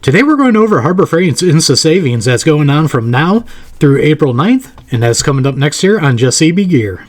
Today we're going over Harbor Freight's Insta Savings that's going on from now through April 9th, and that's coming up next year on Just CB Gear.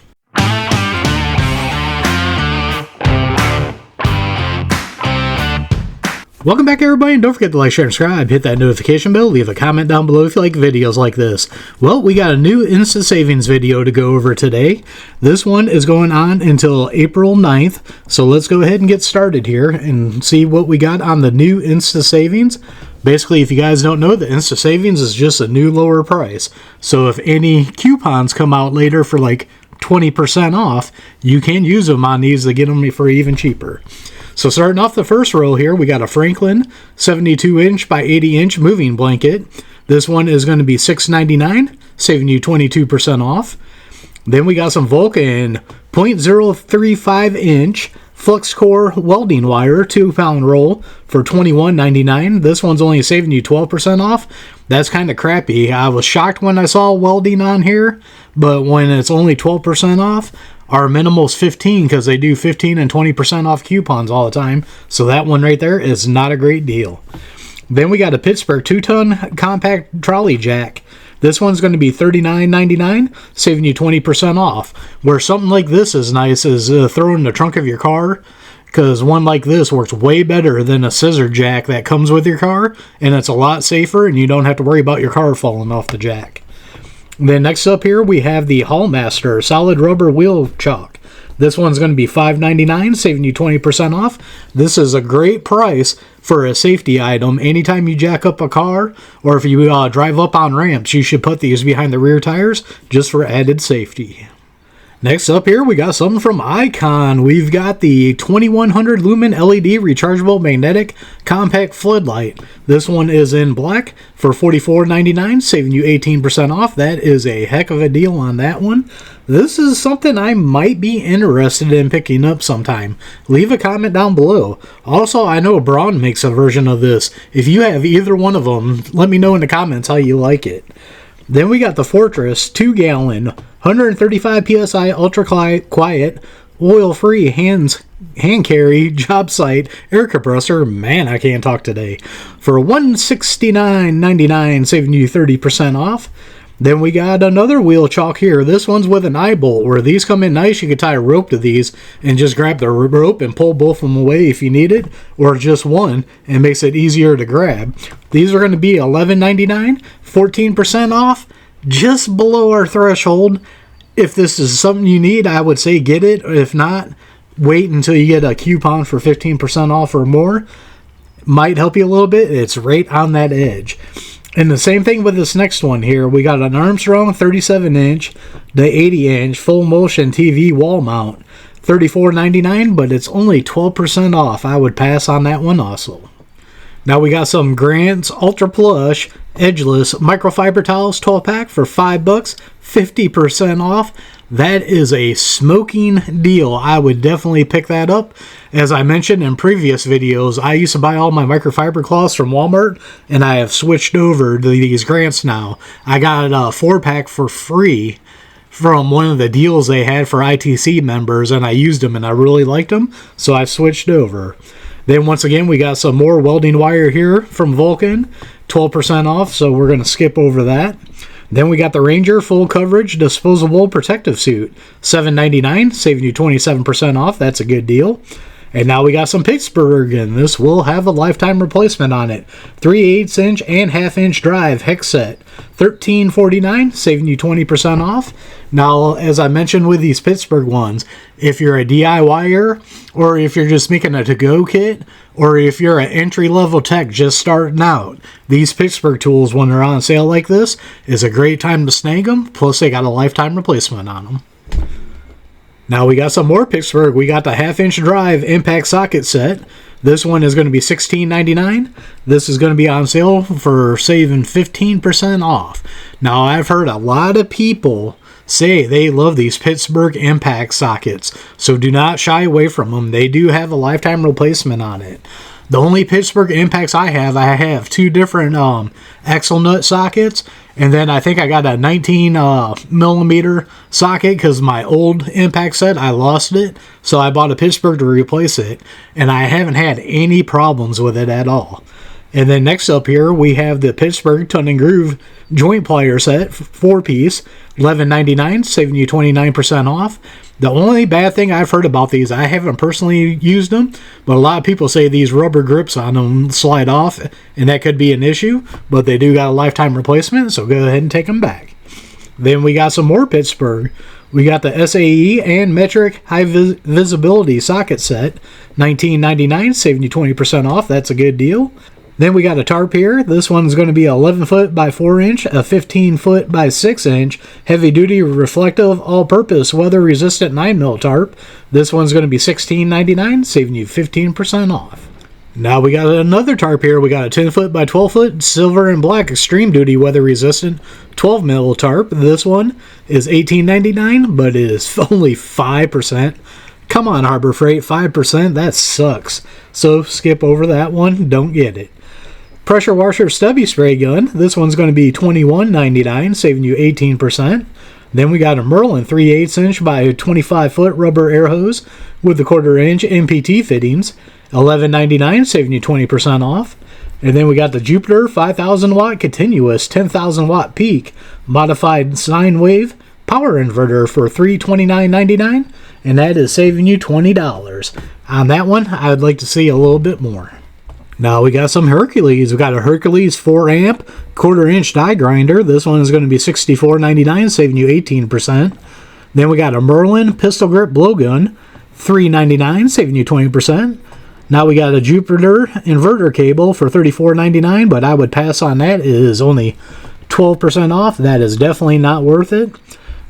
Welcome back everybody, and don't forget to like, share, and subscribe. Hit that notification bell, leave a comment down below if you like videos like this. Well, we got a new Insta Savings video to go over today. This one is going on until April 9th, so let's go ahead and get started here and see what we got on the new Insta Savings. Basically, if you guys don't know, the Insta Savings is just a new lower price. So if any coupons come out later for like 20% off, you can use them on these to get them for even cheaper. So starting off the first row here, we got a Franklin 72-inch by 80-inch moving blanket. This one is going to be $6.99, saving you 22% off. Then we got some Vulcan 0.035-inch flux core welding wire, 2-pound roll for $21.99. This one's only saving you 12% off. That's kind of crappy. I was shocked when I saw welding on here, but when it's only 12% off, our minimal's 15 because they do 15 and 20% off coupons all the time. So that one right there is not a great deal. Then we got a Pittsburgh 2-ton compact trolley jack. This one's going to be $39.99, saving you 20% off. Where something like this is nice is throw in the trunk of your car, because one like this works way better than a scissor jack that comes with your car, and it's a lot safer and you don't have to worry about your car falling off the jack. Then next up here we have the Hallmaster solid rubber wheel chock. This one's going to be $5.99, saving you 20% off. This is a great price for a safety item. Anytime you jack up a car or if you drive up on ramps, you should put these behind the rear tires just for added safety. Next up here, we got something from Icon. We've got the 2100 lumen LED rechargeable magnetic compact floodlight. This one is in black for $44.99, saving you 18% off. That is a heck of a deal on that one. This is something I might be interested in picking up sometime. Leave a comment down below. Also, I know Braun makes a version of this. If you have either one of them, let me know in the comments how you like it. Then we got the Fortress 2-gallon, 135 PSI ultra quiet, oil-free hand carry job site air compressor. Man, I can't talk today. For $169.99, saving you 30% off. Then we got another wheel chock here. This one's with an eye bolt, where these come in nice. You could tie a rope to these and just grab the rope and pull both of them away if you need it, or just one, and makes it easier to grab. These are going to be $11.99, 14% off, just below our threshold. If this is something you need, I would say get it. If not, wait until you get a coupon for 15% off or more. Might help you a little bit. It's right on that edge. And the same thing with this next one here. We got an Armstrong 37-inch to 80-inch full motion TV wall mount. $34.99, but it's only 12% off. I would pass on that one also. Now we got some Grant's Ultra Plush Edgeless Microfiber Towels 12-pack for $5, 50% off. That is a smoking deal. I would definitely pick that up. As I mentioned in previous videos, I used to buy all my microfiber cloths from Walmart, and I have switched over to these Grants now. I got a 4-pack for free from one of the deals they had for ITC members, and I used them and I really liked them, so I switched over. Then once again, we got some more welding wire here from Vulcan, 12% off, so we're going to skip over that. Then we got the Ranger full coverage disposable protective suit, $7.99, saving you 27% off. That's a good deal. And now we got some Pittsburgh, and this will have a lifetime replacement on it. 3/8-inch and 1/2-inch drive hex set, $13.49, saving you 20% off. Now, as I mentioned with these Pittsburgh ones, if you're a DIYer, or if you're just making a to-go kit, or if you're an entry-level tech just starting out, these Pittsburgh tools, when they're on sale like this, is a great time to snag them, plus they got a lifetime replacement on them. Now we got some more Pittsburgh. We got the 1/2-inch drive impact socket set. This one is going to be $16.99. This is going to be on sale for saving 15% off. Now I've heard a lot of people say they love these Pittsburgh impact sockets, so do not shy away from them. They do have a lifetime replacement on it. The only Pittsburgh impacts I have 2 different axle nut sockets, and then I think I got a 19 millimeter socket because my old impact set, I lost it, so I bought a Pittsburgh to replace it, and I haven't had any problems with it at all. And then next up here, we have the Pittsburgh Ton and Groove joint plier set, 4-piece, $11.99, saving you 29% off. The only bad thing I've heard about these, I haven't personally used them, but a lot of people say these rubber grips on them slide off, and that could be an issue, but they do got a lifetime replacement, so go ahead and take them back. Then we got some more Pittsburgh. We got the SAE and metric high visibility socket set, $19.99, saving you 20% off. That's a good deal. Then we got a tarp here. This one's going to be 11 foot by 4 inch, a 15 foot by 6 inch, heavy duty, reflective, all purpose, weather resistant 9mm tarp. This one's going to be $16.99, saving you 15% off. Now we got another tarp here. We got a 10 foot by 12 foot, silver and black, extreme duty, weather resistant, 12mm tarp. This one is $18.99, but it is only 5%. Come on, Harbor Freight, 5%, that sucks. So skip over that one, don't get it. Pressure washer stubby spray gun. This one's going to be $21.99, saving you 18%. Then we got a Merlin 3/8 inch by 25 foot rubber air hose with the 1/4 inch MPT fittings, $11.99, saving you 20% off. And then we got the Jupiter 5000 watt continuous 10,000 watt peak modified sine wave power inverter for $329.99, and that is saving you $20. On that one, I would like to see a little bit more. Now we got some Hercules. We got a Hercules 4 amp 1/4 inch die grinder. This one is going to be $64.99, saving you 18%. Then we got a Merlin pistol grip blowgun, $3.99, saving you 20%. Now we got a Jupiter inverter cable for $34.99, but I would pass on that. It is only 12% off. That is definitely not worth it.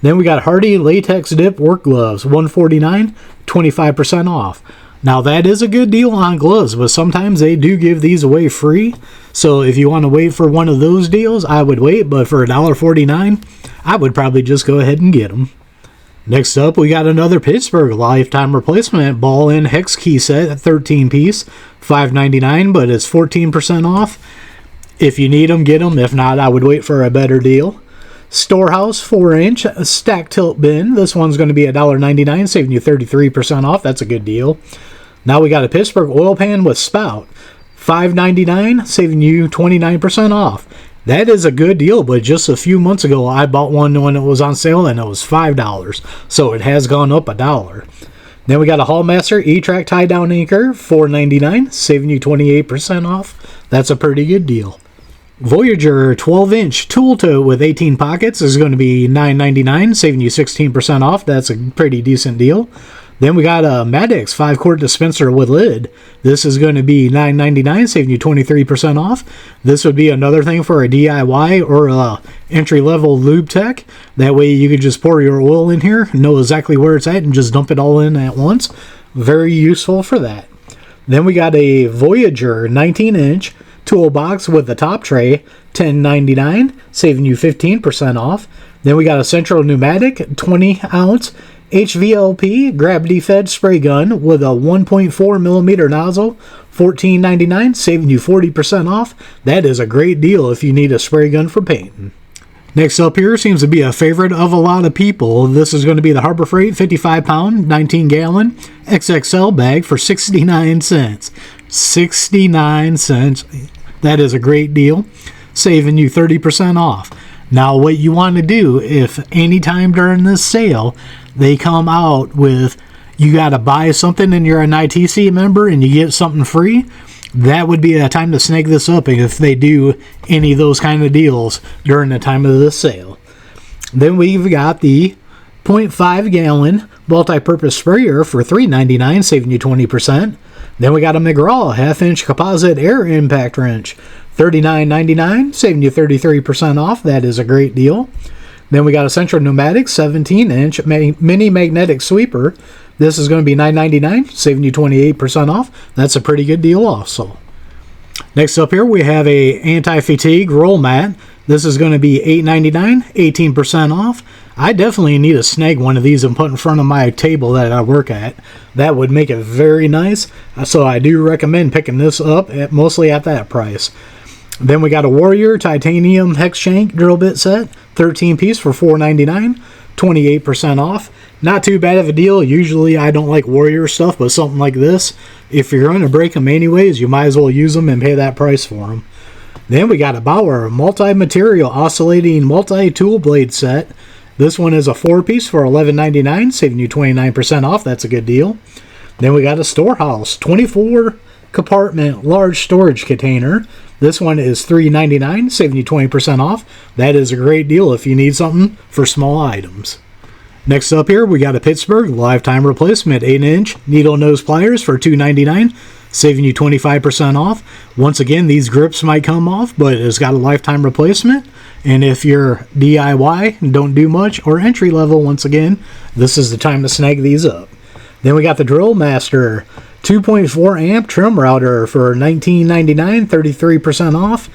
Then we got Hardy latex dip work gloves, $149, 25% off. Now that is a good deal on gloves, but sometimes they do give these away free. So if you want to wait for one of those deals, I would wait, but for $1.49, I would probably just go ahead and get them. Next up, we got another Pittsburgh lifetime replacement ball and hex key set, 13 piece, $5.99, but it's 14% off. If you need them, get them. If not, I would wait for a better deal. Storehouse 4 inch stack tilt bin. This one's going to be $1.99, saving you 33% off. That's a good deal. Now we got a Pittsburgh oil pan with spout, $5.99, saving you 29% off. That is a good deal, but just a few months ago I bought one when it was on sale and it was $5, so it has gone up $1. Then we got a Hallmaster E-Track tie down anchor, $4.99, saving you 28% off. That's a pretty good deal. Voyager 12 inch tool tote with 18 pockets is going to be $9.99, saving you 16% off. That's a pretty decent deal. Then we got a Maddox 5-quart dispenser with lid. This is going to be $9.99, saving you 23% off. This would be another thing for a DIY or a entry-level lube tech. That way you could just pour your oil in here, know exactly where it's at, and just dump it all in at once. Very useful for that. Then we got a Voyager 19 inch toolbox with a top tray, $10.99, saving you 15% off. Then we got a Central Pneumatic 20 ounce HVLP gravity fed spray gun with a 1.4 millimeter nozzle, $14.99, saving you 40% off. That is a great deal if you need a spray gun for painting. Next up here seems to be a favorite of a lot of people. This is going to be the Harbor Freight 55 pound 19 gallon XXL bag for 69 cents. 69 cents. That is a great deal, saving you 30% off. Now what you want to do, if anytime during this sale they come out with you got to buy something and you're an ITC member and you get something free, that would be a time to snag this up if they do any of those kind of deals during the time of the sale. Then we've got the 0.5 gallon multi-purpose sprayer for $3.99, saving you 20%. Then we got a McGraw 1/2 inch composite air impact wrench, $39.99, saving you 33% off. That is a great deal. Then we got a Central Pneumatic 17 inch mini magnetic sweeper. This is going to be $9.99, saving you 28% off. That's a pretty good deal also. Next up here we have a anti-fatigue roll mat. This is going to be $8.99, 18% off. I definitely need to snag one of these and put in front of my table that I work at. That would make it very nice. So I do recommend picking this up, mostly at that price. Then we got a Warrior titanium hex shank drill bit set, 13 piece for $4.99, 28% off. Not too bad of a deal. Usually I don't like Warrior stuff, but something like this, if you're going to break them anyways, you might as well use them and pay that price for them. Then we got a Bauer multi-material oscillating multi-tool blade set. This one is a 4-piece for $11.99, saving you 29% off. That's a good deal. Then we got a Storehouse 24-compartment large storage container. This one is $3.99, saving you 20% off. That is a great deal if you need something for small items. Next up here, we got a Pittsburgh lifetime replacement 8-inch needle nose pliers for $2.99, saving you 25% off. Once again, these grips might come off, but it's got a lifetime replacement. And if you're DIY and don't do much, or entry level, once again, this is the time to snag these up. Then we got the Drill Master 2.4 amp trim router for $19.99, 33% off.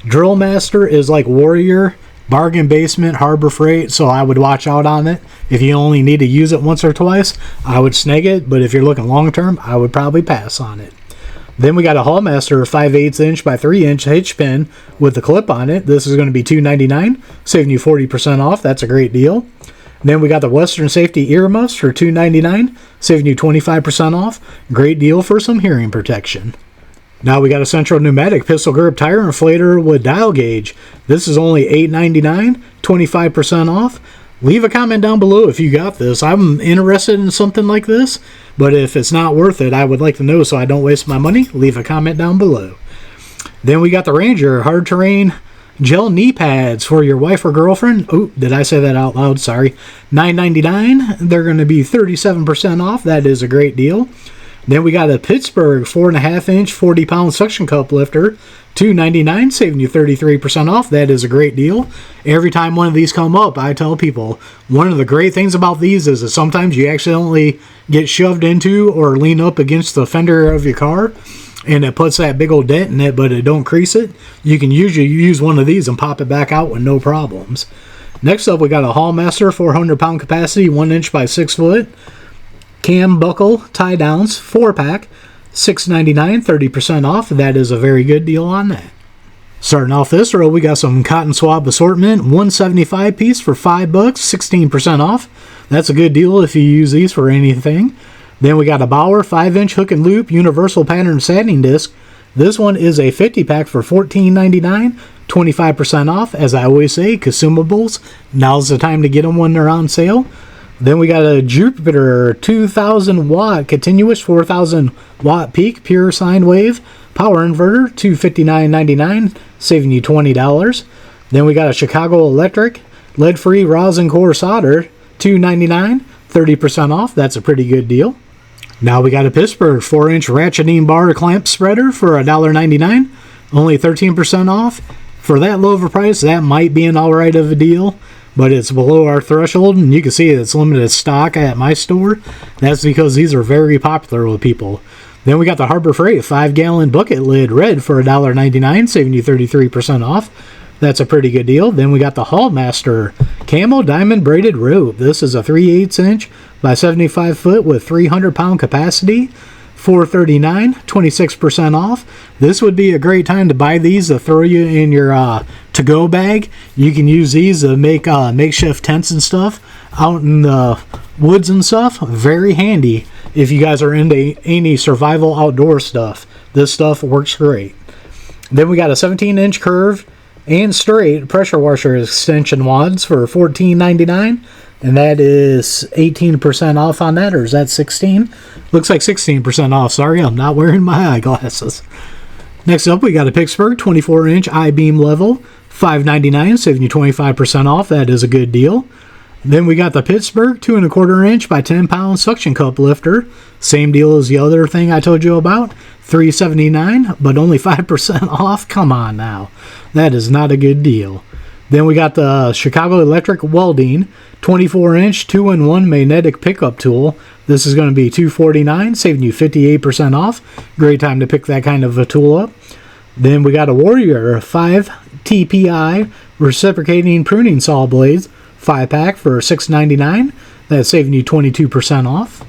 Drill Master is like Warrior, bargain basement, Harbor Freight, so I would watch out on it. If you only need to use it once or twice, I would snag it, but if you're looking long term, I would probably pass on it. Then we got a Hallmaster 5/8 inch by 3 inch hitch pin with the clip on it. This is going to be $2.99, saving you 40% off. That's a great deal. Then we got the Western Safety earmuffs for $2.99, saving you 25% off. Great deal for some hearing protection. Now we got a Central Pneumatic pistol grip tire inflator with dial gauge. This is only $8.99, 25% off. Leave a comment down below if you got this. I'm interested in something like this, but if it's not worth it, I would like to know so I don't waste my money. Leave a comment down below. Then we got the Ranger hard terrain gel knee pads for your wife or girlfriend. Oh, did I say that out loud? Sorry. $9.99. They're going to be 37% off. That is a great deal. Then we got a Pittsburgh 4.5 inch 40-pound suction cup lifter, $2.99, saving you 33% off. That is a great deal. Every time one of these come up, I tell people, one of the great things about these is that sometimes you accidentally get shoved into or lean up against the fender of your car, and it puts that big old dent in it, but it don't crease it. You can usually use one of these and pop it back out with no problems. Next up, we got a Hallmaster 400-pound capacity, 1 inch by 6 foot. Cam buckle tie downs, 4-pack, $6.99, 30% off. That is a very good deal on that. Starting off this row, we got some cotton swab assortment, 175 piece for $5, 16% off. That's a good deal if you use these for anything. Then we got a Bauer 5-inch hook and loop universal pattern sanding disc. This one is a 50-pack for $14.99, 25% off. As I always say, Consumables, now's the time to get them when they're on sale. Then we got a Jupiter 2000 watt continuous 4000 watt peak pure sine wave power inverter, $259.99, saving you $20. Then we got a Chicago Electric lead free rosin core solder, $299, 30% off. That's a pretty good deal. Now we got a Pittsburgh 4-inch ratcheting bar clamp spreader for $1.99, only 13% off. For that low of a price, that might be an alright of a deal, but it's below our threshold, and you can see it's limited stock at my store. That's because these are very popular with people. Then we got the Harbor Freight 5-gallon bucket lid red for $1.99, saving you 33% off. That's a pretty good deal. Then we got the Hallmaster Camo Diamond Braided Robe. This is a 3/8 inch by 75 foot with 300-pound capacity, $4.39, 26% off. This would be a great time to buy these to throw you in your to-go bag. You can use these to make makeshift tents and stuff out in the woods and stuff. Very handy if you guys are into any survival outdoor stuff. This stuff works great. Then we got a 17-inch curved and straight pressure washer extension wads for $14.99. And that is 18% off on that, or is that 16? Looks like 16% off. Sorry, I'm not wearing my eyeglasses. Next up, we got a Pittsburgh 24-inch I-beam level, $5.99, saving you 25% off. That is a good deal. Then we got the Pittsburgh 2.25 inch by 10-pound suction cup lifter. Same deal as the other thing I told you about. $3.79, but only 5% off. Come on now. That is not a good deal. Then we got the Chicago Electric Welding 24-inch 2-in-1 magnetic pickup tool. This is going to be $249, saving you 58% off. Great time to pick that kind of a tool up. Then we got a Warrior 5 TPI reciprocating pruning saw blades, 5-pack for $6.99. That's saving you 22% off.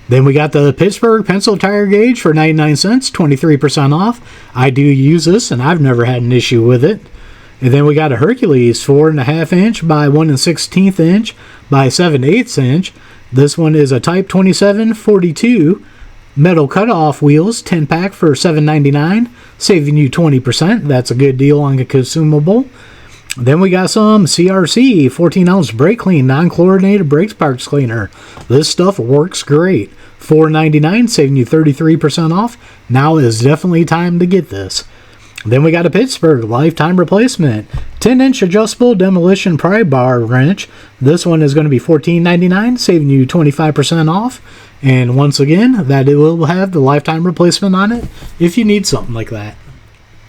Then we got the Pittsburgh pencil tire gauge for 99 cents, 23% off. I do use this, and I've never had an issue with it. And then we got a Hercules 4.5 inch by 1 1/16 inch by 7/8 inch. This one is a Type 2742 metal cutoff wheels, 10 pack for $7.99, saving you 20%. That's a good deal on a consumable. Then we got some CRC 14 ounce brake clean non-chlorinated brake parts cleaner. This stuff works great. $4.99, saving you 33% off. Now is definitely time to get this. Then we got a Pittsburgh lifetime replacement 10-inch adjustable demolition pry bar wrench. This one is going to be $14.99, saving you 25% off. And once again, that it will have the lifetime replacement on it if you need something like that.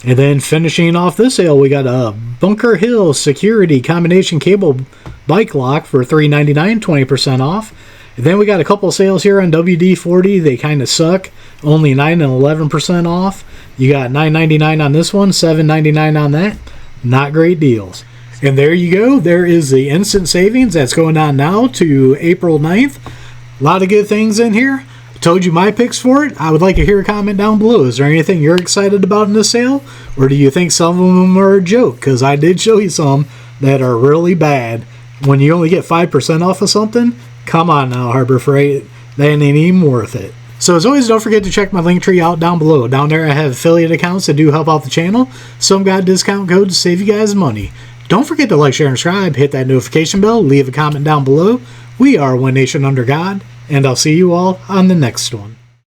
And then finishing off this sale, we got a Bunker Hill security combination cable bike lock for $3.99, 20% off. And then we got a couple sales here on WD-40. They kind of suck. Only 9 and 11% off. You got $9.99 on this one, $7.99 on that. Not great deals. And there you go. There is the instant savings that's going on now to April 9th. A lot of good things in here. I told you my picks for it. I would like to hear a comment down below. Is there anything you're excited about in this sale? Or do you think some of them are a joke? Because I did show you some that are really bad. When you only get 5% off of something, come on now, Harbor Freight. That ain't even worth it. So as always, don't forget to check my link tree out down below. Down there I have affiliate accounts that do help out the channel. Some got discount codes to save you guys money. Don't forget to like, share, and subscribe. Hit that notification bell. Leave a comment down below. We are One Nation Under God. And I'll see you all on the next one.